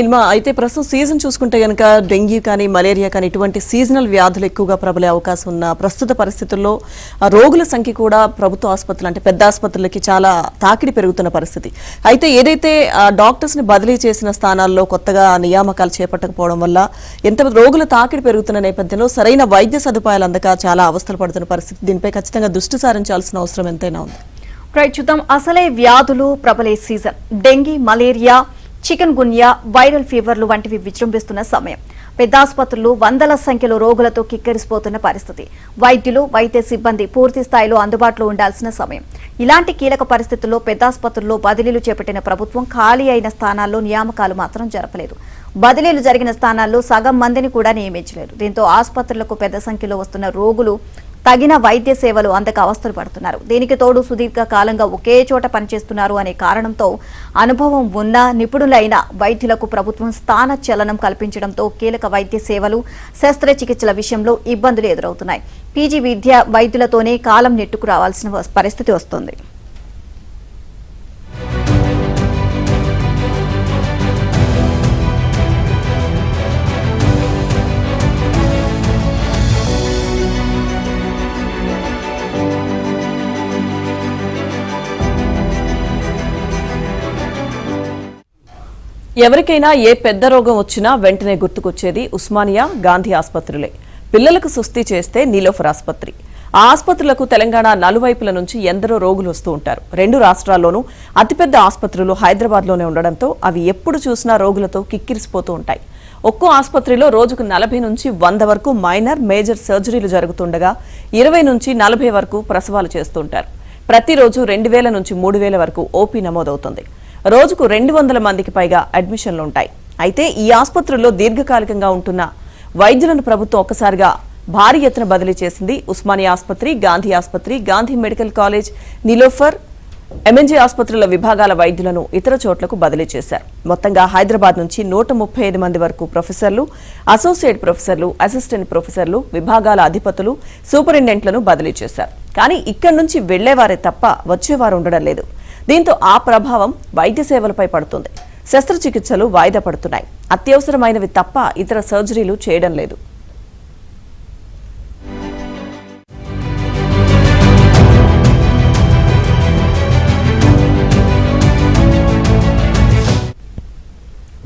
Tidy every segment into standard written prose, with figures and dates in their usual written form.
అయితే ప్రస్తుతం సీజన్ చూసుకుంటే గనక డెంగ్యూ కానీ మలేరియా కానీ ఇటువంటి సీజనల్ వ్యాధులు ఎక్కువగా ప్రబలే అవకాశం ఉన్న ప్రస్తుత పరిస్థితుల్లో రోగుల సంఖ్య కూడా ప్రభుత్వ ఆసుపత్రులు అంటే పెద్ద ఆసుపత్రులకి చాలా తాకిడి పెరుగుతున్న పరిస్థితి. అయితే ఏదైతే డాక్టర్స్ ని బదిలీ చేసిన స్థానాల్లో కొత్తగా నియామకాలు చేపట్టకపోవడం వల్ల ఎంత రోగుల తాకిడి పెరుగుతున్న నేపథ్యంలో సరైన వైద్య సదుపాయాలు అందక చాలా అవస్థలు పడుతున్న పరిస్థితి. దీనిపై ఖచ్చితంగా దృష్టి సారించాల్సిన అవసరం ఎంతైనా ఉంది. చూద్దాం. అసలే వ్యాధులు ప్రబలే season. Dengue, malaria, chikungunya, viral ఫీవర్లు వంటివి విజృంభిస్తున్న సమయం. పెద్ద ఆసుపత్రులు వందల సంఖ్యలో రోగులతో కిక్కిరిసిపోతున్న పరిస్థితి. వైద్యులు, వైద్య సిబ్బంది పూర్తి స్థాయిలో అందుబాటులో ఉండాల్సిన సమయం. ఇలాంటి కీలక పరిస్థితుల్లో పెద్ద ఆసుపత్రుల్లో బదిలీలు చేపట్టిన ప్రభుత్వం ఖాళీ అయిన స్థానాల్లో నియామకాలు మాత్రం జరపలేదు. బదిలీలు జరిగిన స్థానాల్లో సగం మందిని కూడా నియమించలేదు. దీంతో ఆసుపత్రులకు పెద్ద సంఖ్యలో వస్తున్న రోగులు తగిన వైద్య సేవలు అందక అవస్థలు పడుతున్నారు. దీనికి తోడు సుదీర్ఘ కాలంగా ఒకే చోట పనిచేస్తున్నారు అనే కారణంతో అనుభవం ఉన్న నిపుణులైన వైద్యులకు ప్రభుత్వం స్థాన చలనం కల్పించడంతో కీలక వైద్య సేవలు, శస్త్రచికిత్సల విషయంలో ఇబ్బందులు ఎదురవుతున్నాయి. పీజీ వైద్యులతోనే కాలం నెట్టుకు రావాల్సిన పరిస్థితి వస్తుంది. ఎవరికైనా ఏ పెద్ద రోగం వచ్చినా వెంటనే గుర్తుకొచ్చేది ఉస్మానియా, గాంధీ ఆసుపత్రులే. పిల్లలకు సుస్థి చేస్తే నీలోఫర్ ఆసుపత్రి. ఆ ఆసుపత్రులకు తెలంగాణ నలువైపుల నుంచి ఎందరో రోగులు వస్తూ ఉంటారు. 2 రాష్ట్రాల్లోనూ అతిపెద్ద ఆసుపత్రులు హైదరాబాద్లోనే ఉండడంతో అవి ఎప్పుడు చూసినా రోగులతో కిక్కిరిసిపోతూ ఉంటాయి. ఒక్కో ఆసుపత్రిలో రోజుకు 40 నుంచి 100 వరకు మైనర్, మేజర్ సర్జరీలు జరుగుతుండగా 20 నుంచి 40 వరకు ప్రసవాలు చేస్తుంటారు. ప్రతిరోజు 2000 నుంచి 3000 వరకు ఓపీ నమోదవుతుంది. రోజుకు 200 మందికి పైగా అడ్మిషన్లు ఉంటాయి. అయితే ఈ ఆసుపత్రుల్లో దీర్ఘకాలికంగా ఉంటున్న వైద్యులను ప్రభుత్వం ఒక్కసారిగా భారీ ఎత్తున బదిలీ చేసింది. ఉస్మానియా ఆసుపత్రి, గాంధీ ఆసుపత్రి, Gandhi medical college, Niloufer, MNJ ఆసుపత్రుల విభాగాల వైద్యులను ఇతర చోట్లకు బదిలీ చేశారు. మొత్తంగా హైదరాబాద్ నుంచి 135 మంది వరకు ప్రొఫెసర్లు, అసోసియేట్ ప్రొఫెసర్లు, అసిస్టెంట్ ప్రొఫెసర్లు, విభాగాల అధిపతులు, సూపరింటెండెంట్లను బదిలీ చేశారు. కానీ ఇక్కడి నుంచి వెళ్లేవారే తప్ప వచ్చేవారు ఉండడం లేదు. దీంతో ఆ ప్రభావం వైద్య సేవలపై పడుతుంది. శస్త్రచికిత్సలు వాయిదా పడుతున్నాయి. అత్యవసరమైనవి తప్ప ఇతర సర్జరీలు చేయడం లేదు.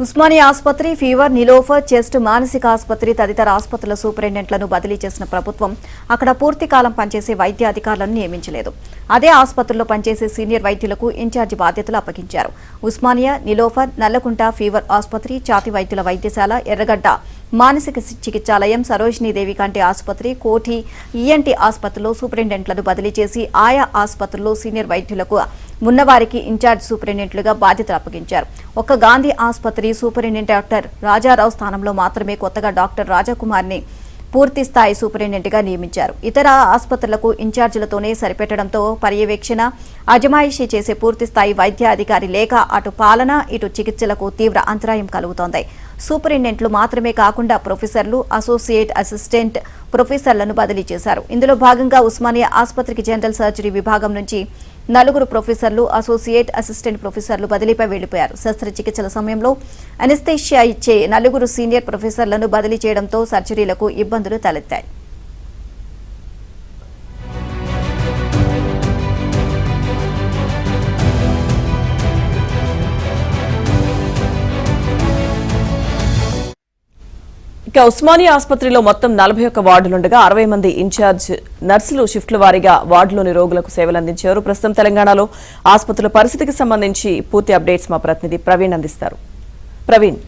ఉస్మానియా ఆసుపత్రి, ఫీవర్, నిలోఫర్, చెస్ట్, మానసిక ఆసుపత్రి తదితర ఆసుపత్రుల సూపరింటెండెంట్లను బదిలీ చేసిన ప్రభుత్వం అక్కడ పూర్తి కాలం పనిచేసే వైద్య అధికారులను నియమించలేదు. అదే ఆసుపత్రిలో పనిచేసే సీనియర్ వైద్యులకు ఇన్ఛార్జి బాధ్యతలు అప్పగించారు. ఉస్మానియా, నిలోఫర్, నల్లకుంట ఫీవర్ ఆసుపత్రి, ఛాతి వైద్యుల వైద్యశాల, ఎర్రగడ్డ మానసిక చికిత్సాలయం, సరోజినీదేవి కంటి ఆసుపత్రి, కోఠి ఈఎన్టీ ఆసుపత్రిలో సూపరింటెండెంట్లను బదిలీ చేసి ఆయా ఆసుపత్రుల్లో సీనియర్ వైద్యులకు ఉన్నవారికి ఇన్ఛార్జ్ సూపరింటెండెంట్లుగా బాధ్యతలు అప్పగించారు. ఒక్క గాంధీ ఆసుపత్రి సూపరింటెండెంట్ డాక్టర్ రాజారావు స్థానంలో మాత్రమే కొత్తగా డాక్టర్ రాజకుమార్ని పూర్తి స్థాయి సూపరింటెండెంట్గా నియమించారు. ఇతర ఆసుపత్రులకు ఇన్ఛార్జీలతోనే సరిపెట్టడంతో పర్యవేక్షణ, అజమాయిషీ చేసే పూర్తి స్థాయి వైద్య అధికారి లేక అటు పాలన, ఇటు చికిత్సలకు తీవ్ర అంతరాయం కలుగుతోంది. సూపరింటెండెంట్లు మాత్రమే కాకుండా ప్రొఫెసర్లు, అసోసియేట్, అసిస్టెంట్ ప్రొఫెసర్లను బదిలీ చేశారు. ఇందులో భాగంగా ఉస్మానియా ఆసుపత్రికి జనరల్ సర్జరీ విభాగం నుంచి 4 ప్రొఫెసర్లు, అసోసియేట్, అసిస్టెంట్ ప్రొఫెసర్లు బదిలీపై వెళ్లిపోయారు. శస్త్రచికిత్సల సమయంలో అనెస్థీషియా ఇచ్చే 4 సీనియర్ ప్రొఫెసర్లను బదిలీ చేయడంతో సర్జరీలకు ఇబ్బందులు తలెత్తాయి. ఇక ఉస్మానియా ఆసుపత్రిలో మొత్తం 41 వార్డులుండగా 60 మంది ఇన్ఛార్జ్ నర్సులు షిఫ్ట్ల వారీగా వార్డులోని రోగులకు సేవలు అందించారు. ప్రస్తుతం తెలంగాణలో ఆసుపత్రుల పరిస్థితికి సంబంధించి పూర్తి అప్డేట్స్ మా ప్రతినిధి ప్రవీణ్ అందిస్తారు. ప్రవీణ్,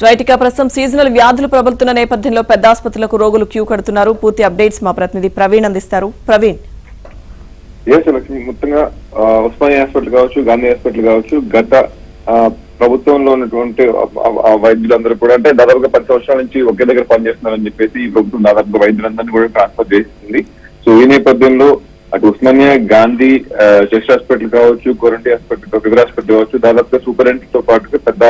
రైట్, ప్రస్తుతం సీజనల్ వ్యాధులు ప్రబలుతున్న నేపథ్యంలో పెద్ద ఆసుపత్రులకు రోగులు క్యూ కడుతున్నారు. పూర్తి అప్డేట్స్ మా ప్రతినిధి ప్రవీణ్ అందిస్తారు. ప్రవీణ్, మొత్తంగా ఉస్మానియా హాస్పిటల్ కావచ్చు, గాంధీ హాస్పిటల్ కావచ్చు, గత ప్రభుత్వంలో ఉన్నటువంటి ఆ వైద్యులందరూ కూడా అంటే దాదాపుగా 10 సంవత్సరాల నుంచి ఒకే దగ్గర పనిచేస్తున్నారని చెప్పేసి ఈ ప్రభుత్వం దాదాపుగా వైద్యులందరినీ కూడా ట్రాన్స్ఫర్ చేస్తుంది. సో ఈ నేపథ్యంలో అటు ఉస్మానియా, గాంధీ, చెస్ట్ హాస్పిటల్ కావచ్చు, కోరంటి హాస్పిటల్, ఫీవర్ హాస్పిటల్ కావచ్చు, దాదాపుగా సూపరింటెండెంట్ తో పాటు పెద్ద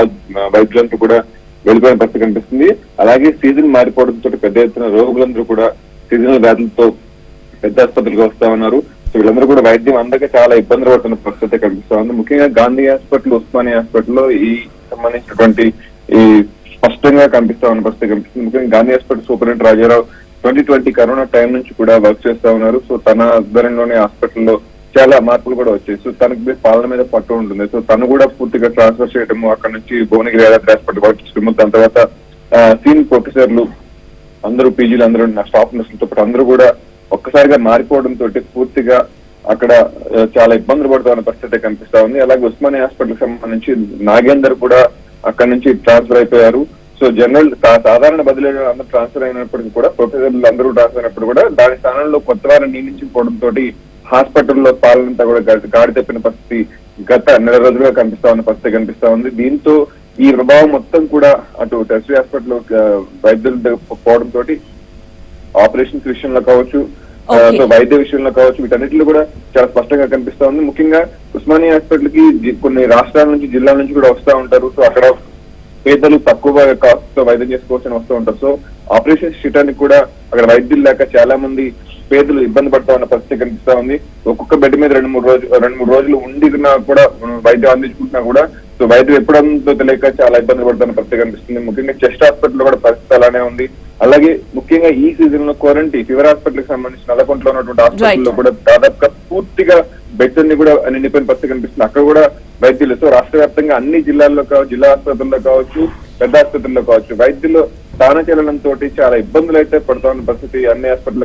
వైద్యులంతా కూడా వెళ్ళిపోయిన పరిస్థితి కనిపిస్తుంది. అలాగే సీజన్ మారిపోవడంతో పెద్ద ఎత్తున రోగులందరూ కూడా సీజనల్ వ్యాధులతో పెద్ద ఆసుపత్రికి వస్తా ఉన్నారు. సో వీళ్ళందరూ కూడా వైద్యం అందక చాలా ఇబ్బందులు పడుతున్న పరిస్థితి కనిపిస్తా ఉంది. ముఖ్యంగా గాంధీ హాస్పిటల్, ఉస్మానియా హాస్పిటల్లో ఈ సంబంధించినటువంటి ఈ స్పష్టంగా కనిపిస్తా ఉన్న పరిస్థితి కనిపిస్తుంది. ముఖ్యంగా Gandhi hospital superintendent Rajarao 2020 corona time నుంచి కూడా వర్క్ చేస్తా ఉన్నారు. సో తన ఆధ్వర్యంలోనే హాస్పిటల్లో చాలా మార్పులు కూడా వచ్చాయి. సో తనకి పాలన మీద పట్టు ఉంటుంది. సో తను కూడా పూర్తిగా ట్రాన్స్ఫర్ చేయడము, అక్కడ నుంచి భువనగిరి హాస్పిటల్ పంపించడము, దాని తర్వాత సీనియర్ ప్రొఫెసర్లు అందరూ, పీజీలు అందరూ, స్టాఫ్ నర్సులతో పాటు అందరూ కూడా ఒక్కసారిగా మారిపోవడంతో పూర్తిగా అక్కడ చాలా ఇబ్బందులు పడుతున్న పరిస్థితి కనిపిస్తా ఉంది. అలాగే ఉస్మానియా హాస్పిటల్ సంబంధించి నాగేందర్ కూడా అక్కడ నుంచి ట్రాన్స్ఫర్ అయిపోయారు. సో జనరల్ సాధారణ బదిలీలు అందరూ ట్రాన్స్ఫర్ అయినప్పటికీ కూడా, ప్రొఫెసర్లు అందరూ ట్రాన్స్ఫర్ అయినప్పుడు కూడా దాని స్థానంలో కొత్త వారిని నియమించుకోవడంతో హాస్పిటల్లో పాలనంతా కూడా గాడి తప్పిన పరిస్థితి గత నెల రోజులుగా కనిపిస్తా ఉన్న పరిస్థితి కనిపిస్తా ఉంది. దీంతో ఈ ప్రభావం మొత్తం కూడా అటు టెరిటరీ హాస్పిటల్ వైద్యులు పోవడంతో ఆపరేషన్స్ విషయంలో కావచ్చు, వైద్య విషయంలో కావచ్చు, వీటన్నిటిలో కూడా చాలా స్పష్టంగా కనిపిస్తా ఉంది. ముఖ్యంగా ఉస్మానియా హాస్పిటల్ కి కొన్ని రాష్ట్రాల నుంచి, జిల్లాల నుంచి కూడా వస్తా ఉంటారు. సో అక్కడ పేదలు తక్కువ కాస్ట్ తో వైద్యం చేసుకోవచ్చని వస్తూ ఉంటారు. సో ఆపరేషన్స్ చేయడానికి కూడా అక్కడ వైద్యులు లేక చాలా మంది పేదలు ఇబ్బంది పడతా ఉన్న పరిస్థితి కనిపిస్తా ఉంది. ఒక్కొక్క బెడ్ మీద 2-3 రోజులు ఉండినా కూడా వైద్యం అందించుకుంటున్నా కూడా సో వైద్యం ఎప్పుడంతో తెలియక చాలా ఇబ్బంది పడుతున్న పరిస్థితి కనిపిస్తుంది. ముఖ్యంగా చెస్ట్ హాస్పిటల్ కూడా పరిస్థితి అలానే ఉంది. అలాగే ముఖ్యంగా ఈ సీజన్ లో కోరంటి ఫీవర్ హాస్పిటల్ కి సంబంధించిన నల్లకొండలో ఉన్నటువంటి హాస్పిటల్లో కూడా దాదాపుగా పూర్తిగా బెడ్స్ అన్ని కూడా నిండిపోయిన పరిస్థితి కనిపిస్తుంది. అక్కడ కూడా వైద్యులు, సో రాష్ట్ర వ్యాప్తంగా అన్ని జిల్లాల్లో కావచ్చు, జిల్లా ఆసుపత్రుల్లో కావచ్చు, పెద్ద ఆసుపత్రుల్లో కావచ్చు, వైద్యులు స్థానచలనంతో చాలా ఇబ్బందులు అయితే పడుతున్న పరిస్థితి అన్ని హాస్పిటల్